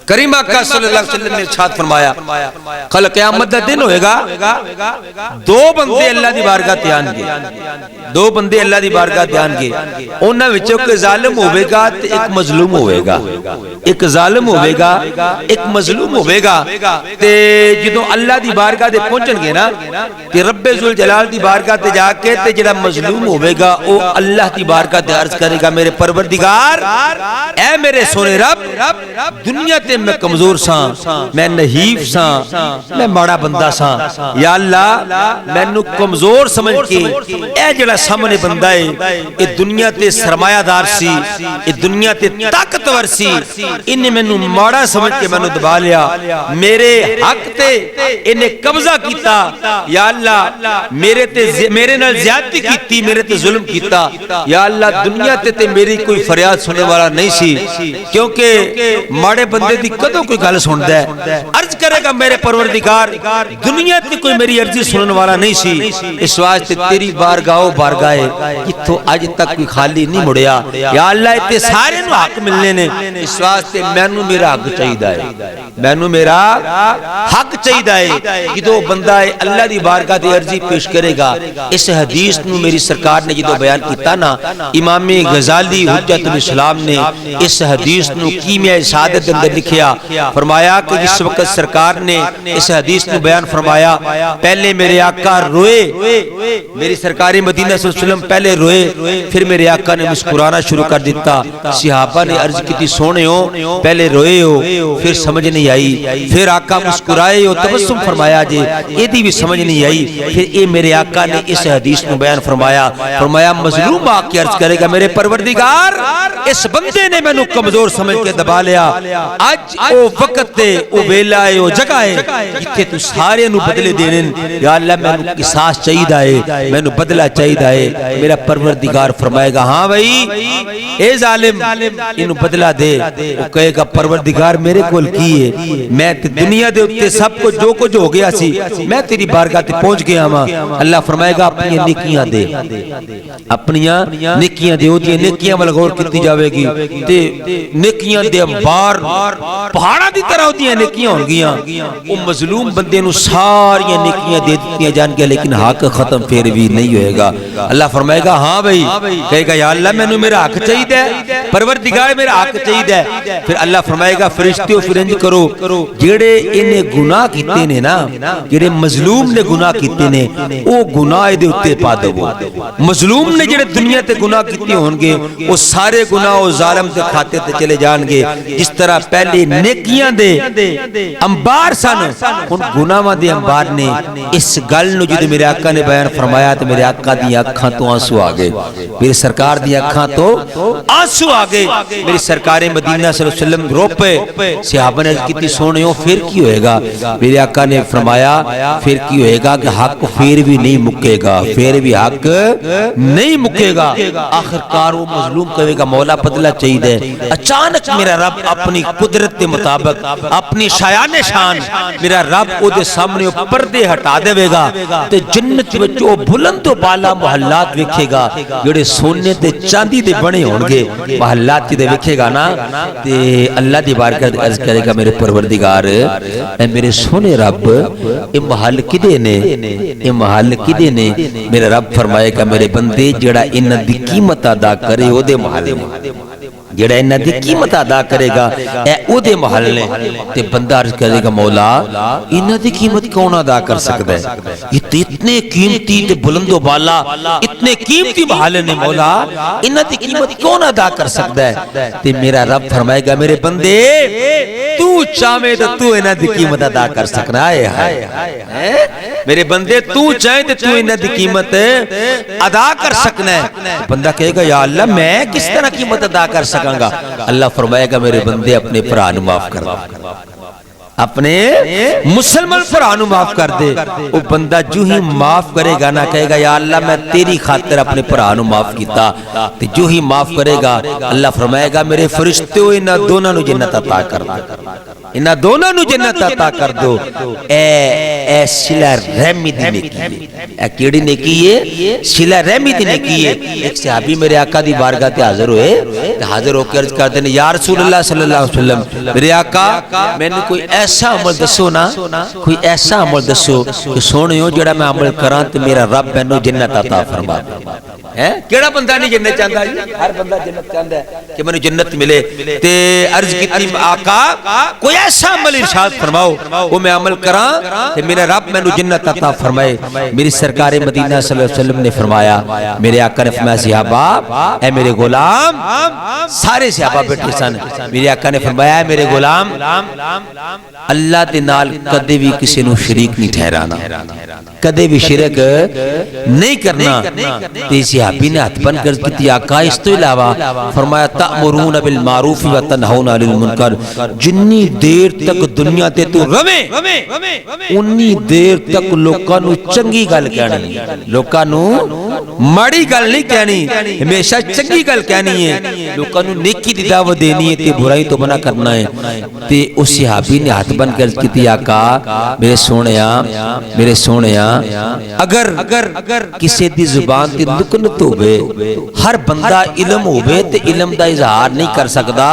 کریم آقا صلی اللہ علیہ وسلم نے ارشاد فرمایا کل قیامت دا دن ہوئے گا دو بندے اللہ دی بارگاہ تے آن گے دو بندے اللہ دی بارگاہ تے آن گے انہاں وچوں ایک ظالم ہوے گا تے ایک مظلوم ہوے گا ایک ظالم ہوے گا ایک مظلوم ہوے گا تے جدوں اللہ دی بارگاہ تے پہنچن گے نا تے رب ذوالجلال دی بارگاہ تے جا کے تے جڑا مظلوم ہوے گا او اللہ دی بارگاہ تے عرض کرے گا میرے پروردگار اے میرے سونے رب دنیا تے میں کمزور ساں میں نحیف ساں میں ماڑا بندہ ساں یا اللہ میں نو کمزور سمجھ کے اے جڑا سامنے بندہ ہے اے دنیا تے سرمایہ دار سی اے دنیا تے طاقتور سی انہیں میں نو ماڑا سمجھ کے میں نو دبا لیا میرے حق تے انہیں قبضہ کیتا یا اللہ میرے نال زیادتی کیتی میرے تے ظلم کیتا یا اللہ دنیا تے میری کوئی فریاد سننے والا نہیں سی کیونکہ ماڑے بندے دی کدوں کوئی گل سندا ہے عرض کرے گا میرے پروردگار دنیا تے کوئی میری عرضی سنن والا نہیں سی اس واسطے تیری بارگاہ جتھوں اج تک کوئی خالی نہیں مڑیا یا اللہ تے سارے نو حق ملنے نے اس واسطے مینوں میرا حق چاہیدا ہے مینوں میرا حق چاہیدا ہے جدوں بندہ اللہ دی بارگاہ تے عرضی پیش کرے گا اس حدیث نو میری سرکار نے جدوں بیان کیتا نا امام غزالی حجت الاسلام نے اس حدیث نو کیمیائے سعادت اندر لکھیا فرمایا کہ جس وقت سرکار نے اس حدیث نو بیان فرمایا پہلے میرے آقا روئے میری سرکاری مدینہ صلی اللہ علیہ وسلم پہلے روئے پھر میرے آقا نے مسکرانا شروع کر دیتا صحابہ نے عرض کی تھی سونے ہو پہلے روئے ہو پھر سمجھ نہیں آئی پھر آقا مسکرائے ہو تبسم فرمایا جے یہ دی بھی سمجھ نہیں آئی پھر اے میرے آقا نے اس حدیث نو بیان فرمایا مظلوم آقا عرض کرے گا میرے پروردگار اس بندے نے میں نو کمزور سمجھ کے دبا لیا اج او وقت تے او ویلا ہے او جگہ ہے جتھے تو سارے نو بدلے دینے یا اللہ میں نو قصاص چاہیدا ہے میں نو بدلہ چاہیدا ہے میرا پروردگار فرمائے گا ہاں بھائی اے ظالم انو بدلہ دے وہ کہے گا پروردگار میرے کول کی ہے میں دنیا دے اتے سب کو جو کچھ ہو گیا سی میں تیری بارگاہ تے پہنچ گیا ہاں اللہ فرمائے گا اپنی نیکیاں دے اپنی نیکیاں دے ہوتی ہیں نیکیاں والا غور کیتی جاوے گی تے نیکیاں دے امبار پہاڑا دی طرح ہوتی ہیں نیکیاں ہوں گیاں وہ مظلوم بندے نو ساری نیکیاں دے دیتی ہیں جان کے لیکن حق ختم پھر بھی نہیں ہوئے گا اللہ فرمائے گا ہاں بھائی کہے گا یا اللہ میں نے میرا حق چاہید ہے پروردگار میرا حق چاہید ہے پھر اللہ فرمائے گا فرشتیوں فرنج کرو جیڑے انہیں گناہ کیتے نے نا جیڑے مظلوم نے گناہ کیتے نے وہ گناہ دے اتے پا دو مظلوم نے جیڑے دنیا تے گناہ کیتے ہونگے وہ سارے گناہ و ظالم تے کھاتے تے چلے جانگے جس طرح پہلے نیکیاں دے انبار سن ان گناہاں دے انبار نے اس گل نو جدے میرے آقا نے بیان فرمایا تو میرے آقا دی اکھاں تو آنسو آگے میرے سرکار دی اکھاں تو آنسو آگے میری سرکار مدینہ صلی اللہ علیہ وسلم رو پہ صحابہ نے کتنی سونے ہو پھر کی ہوئے گا میرے آقا نے فرمایا پھر کی ہوئے گا کہ حق پھر بھی نہیں مکے گا پھر بھی حق نہیں مکے گا آخر کار وہ مظلوم کہے گا مولا بدلہ چاہیے دے اچانک میرا رب اپنی قدرت کے مطابق اپنی شایان شان میرا رب او دے سامنے پردے ہٹا دے گا تے جنت وچ او بلند و بالا محلات ویکھے گا جڑے سونے تے چاندی دے بنے ہونگے محلات تے ویکھے گا نا تے اللہ دی بارگاہ عرض کرے گا میرے پروردگار اے میرے سونے رب اے محل کدے نے اے محل کدے نے میرا رب فرمائے گا میرے بندے جڑا انہاں دی قیمت ادا کرے او دے محل نے جڑا انہاں دی قیمت ادا کرے گا اے او دے محل نے تے بندہ عرض کرے گا مولا انہاں دی قیمت کون ادا کر سکتا ہے یہ اتنے قیمتی تے بلند و بالا اتنے قیمتی محل نے مولا انہاں دی قیمت کون ادا کر سکتا ہے تے میرا رب فرمائے گا میرے بندے تو چاہے تو تو انہاں دی قیمت ادا کر سکنا ہے میرے بندے تو چاہے تو تو انہاں دی قیمت ادا کر سکنا ہے بندہ کہے گا یا اللہ میں کس طرح قیمت ادا کر سکوں گا اللہ فرمائے گا میرے بندے اپنے پران معاف کر اپنے مسلمان بھرا معاف کر دے. وہ بندہ جو ہی معاف کرے گا نا کہے گا یا اللہ میں تیری خاطر اپنے بھرا معاف کیتا, تے جو ہی معاف کرے گا اللہ فرمائے گا میرے فرشتو انہاں دونوں نو جنت عطا کر دو, انہاں دونوں نو جنت عطا کر دو. اے صلہ رحمی دی نیکی ہے. اے کیڑی نیکی ہے؟ صلہ رحمی دی نیکی ہے. ایک صحابی میرے آقا دی بارگاہ تے حاضر ہوئے, حاضر ہو کے عرض کرتے ہیں یا رسول اللہ صلی اللہ علیہ وسلم میرے آقا میں نے کوئی ایسا عمل دسو نا, کوئی ایسا عمل دسو کہ سونیو جڑا میں عمل کراں تے میرا رب مینوں جنت عطا فرما دے. کیڑا بندہ نہیں جنت چاہتا جی؟ ہر بندہ جنت چاہتا ہے کہ مجھے جنت ملے. تے عرض کیتی آقا کوئی ایسا عمل ارشاد فرماؤ وہ میں عمل کراں تے میرا رب مینوں جنت عطا فرمائے. میری سرکار مدینہ صلی اللہ علیہ وسلم نے فرمایا, میرے آقا نے فرمایا صحابہ اے میرے غلام, سارے صحابہ بیٹھے سن, میرے آقا نے فرمایا اے میرے غلام اللہ دے نال کدے بھی کسی نو شریک نہیں ٹھہرانا, کدے بھی شرک نہیں کرنا. تے صحابی نے ہاتھ بن کر کیتی آقا اس تو علاوہ فرمایا تأمرون بالمعروف و تنہون عن المنکر, جنی دیر تک دنیا تے تو رویں انی دیر تک لوکاں نو چنگی گل کہنی, لوکاں نو ماڑی گل نہیں کہنی, ہمیشہ چنگی گل کہنی ہے, لوکاں نو نیکی دی دعوت دینی ہے تے برائی تو منع کرنا ہے. تے اس صحابی نے ہاتھ بن کر کیتی آقا میرے سونیا اگر کسی دی زبان تے لکنت ہوئے, ہر بندہ علم ہوئے تے علم دا اظہار نہیں کر سکدا,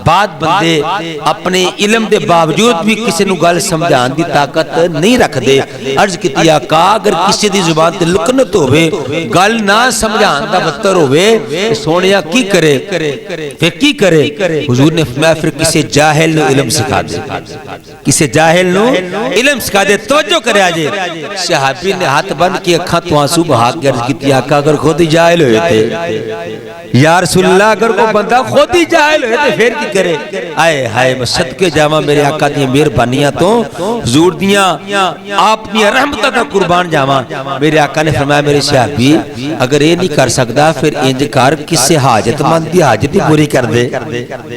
بعد بندے اپنے علم دے باوجود بھی کسی نو گل سمجھان دی طاقت نہیں رکھ دے. عرض کیتی آقا اگر کسی دی زبان تے لکنت ہوئے, گل نہ سمجھان دا بدتر ہوئے, سونیا کی کرے, پھر کی کرے؟ حضور نے فرمایا پھر کسی جاہل نو علم سکھا دے, کسی جاہل نو علم سکھا دے. توجہ کرے آجے. صحابی نے ہاتھ بند کی اکھاں تو آنسو بہا کے عرض کیتی آقا اگر خود ہی جاہل ہوئے تھے یا رسول اللہ, اگر کوئی بندہ خود ہی جاہل ہوئے تھے پھر کی کرے؟ آئے ہائے میں صدقے جاواں میرے آقا دی مہربانیاں تو حضور دیاں آپ دی رحمتاں دا قربان جاواں. میرے آقا نے فرمایا میرے صحابی اگر یہ نہیں کر سکدا پھر انج کر کسی حاجت مند دی حاجت ہی پوری کر دے.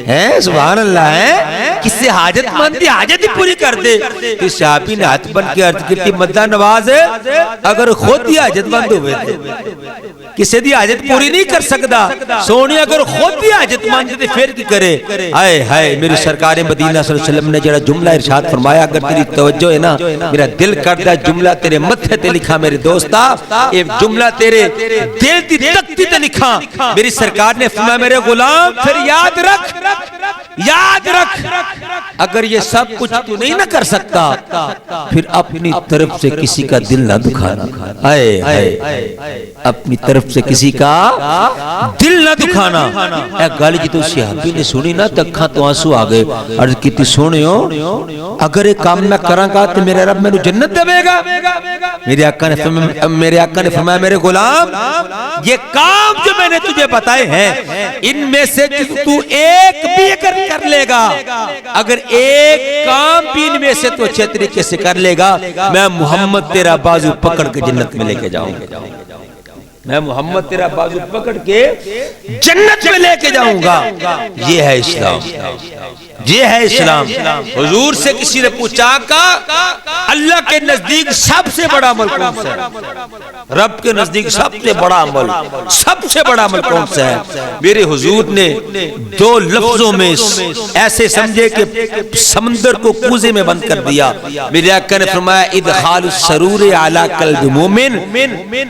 ہیں سبحان اللہ, ہے کسی حاجت مند دی حاجت ہی پوری کر دے. اس صحابی نے ہاتھ بن کے عرض کی مدہ نواز اگر خود ہی حاجت مند ہوئے تھے, کسی دی حاجت پوری نہیں کر سکدا, سونی اگر خود ہی حاجت مند تھے پھر کی کرے؟ آئے ہائے میری سرکار مدینہ صلی اللہ علیہ وسلم نے جڑا جملہ ارشاد فرمایا, اگر تیری توجہ ہے نا میرا دل کردا جملہ تیرے متھے تے لکھا میرے دوستا, یہ جملہ تیرے دل دی تختی تے لکھا. میری سرکار نے فرمایا میرے غلام پھر یاد رکھ اگر یہ سب کچھ تو نہیں نہ کر سکتا پھر اپنی طرف سے کسی کا دل نہ دکھانا. اپنی طرف سے کسی کا دل نہ دکھانا. اے گل جی تو صحابی نے سنی نا تکھاں تو آنسو آ گئے. عرض کیتی سونیو اگر یہ کام نہ کراں گا تو میرے رب مینوں جنت دے گا. میرے آقا نے فرمایا میرے غلام یہ کام جو میں نے تجھے بتائے ہیں ان میں سے تو ایک بھی کر لے گا, اگر ایک کام بھی ان میں سے تو اچھے طریقے سے کر لے گا, میں محمد تیرا بازو پکڑ کے جنت میں لے کے جاؤں گا. میں محمد تیرا بازو پکڑ کے جنت میں لے کے جاؤں گا. یہ ہے اسلام, یہ ہے اسلام. حضور سے کسی نے پوچھا کہ اللہ کے نزدیک سب سے بڑا عمل کون سا ہے؟ رب کے نزدیک سب سے بڑا عمل کون سا ہے؟ میرے حضور نے دو لفظوں میں ایسے سمجھے کہ سمندر کو کوزے میں بند کر دیا. میرے آقا نے فرمایا ادخال السرور علی قلب مومن,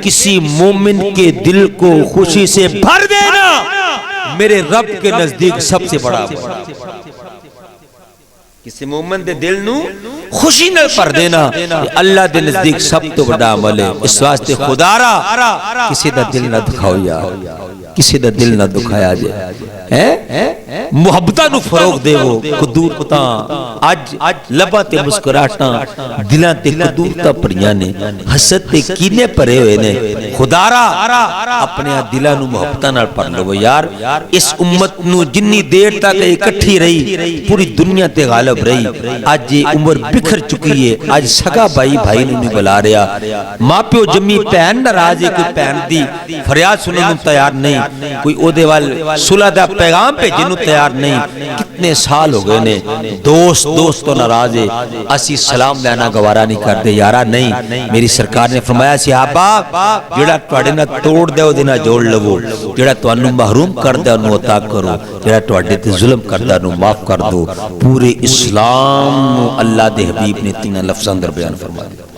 کسی مومن کے دل کو خوشی سے بھر دینا میرے رب کے نزدیک سب سے بڑا عمل. کسی مومن دے دل نو خوشی نہ پر دینا اللہ دے نزدیک سب تو بڑا عمل ہے. اس واسطے خدا را کسی دا دل نہ دکھاؤ یار, کسی دا دل نہ دکھایا جائے. محبتہ نو فروغ دے وہ قدور پتاں آج لباں تے مسکراہٹاں دلاں تے قدورتاں پڑیاں نے, حسد تے کینے پرے ہوئے نے. خدا را اپنے دلاں نو محبتاں نال پر لو یار. اس امت نو جنی دیر تک اکٹھی رہی پوری دنیا تے غالب رہی, آج یہ عمر بکھر چکی ہے. آج سگا بھائی نو نہیں بلا رہا, ماں پیو جمی پہن ناراض ہے, کوئی پہن دی فریاد سننے نو تیار نہیں, کوئی او دے وال صلح دا پیغام پہ جنوں تیار نہیں. کتنے سال ہو گئے نے دوست تو ناراض ہے اسی سلام لینا گوارا نہیں کرتے یارا. نہیں میری سرکار نے فرمایا صحابہ جڑا تواڈے نال توڑ دے او دے نال جوڑ لو, جڑا تانوں محروم کر دے اونوں عطا کرو, جڑا تواڈے تے ظلم کردا اونوں معاف کر دو. پورے اسلام نو اللہ دے حبیب نے تین لفظاں اندر بیان فرما دیا.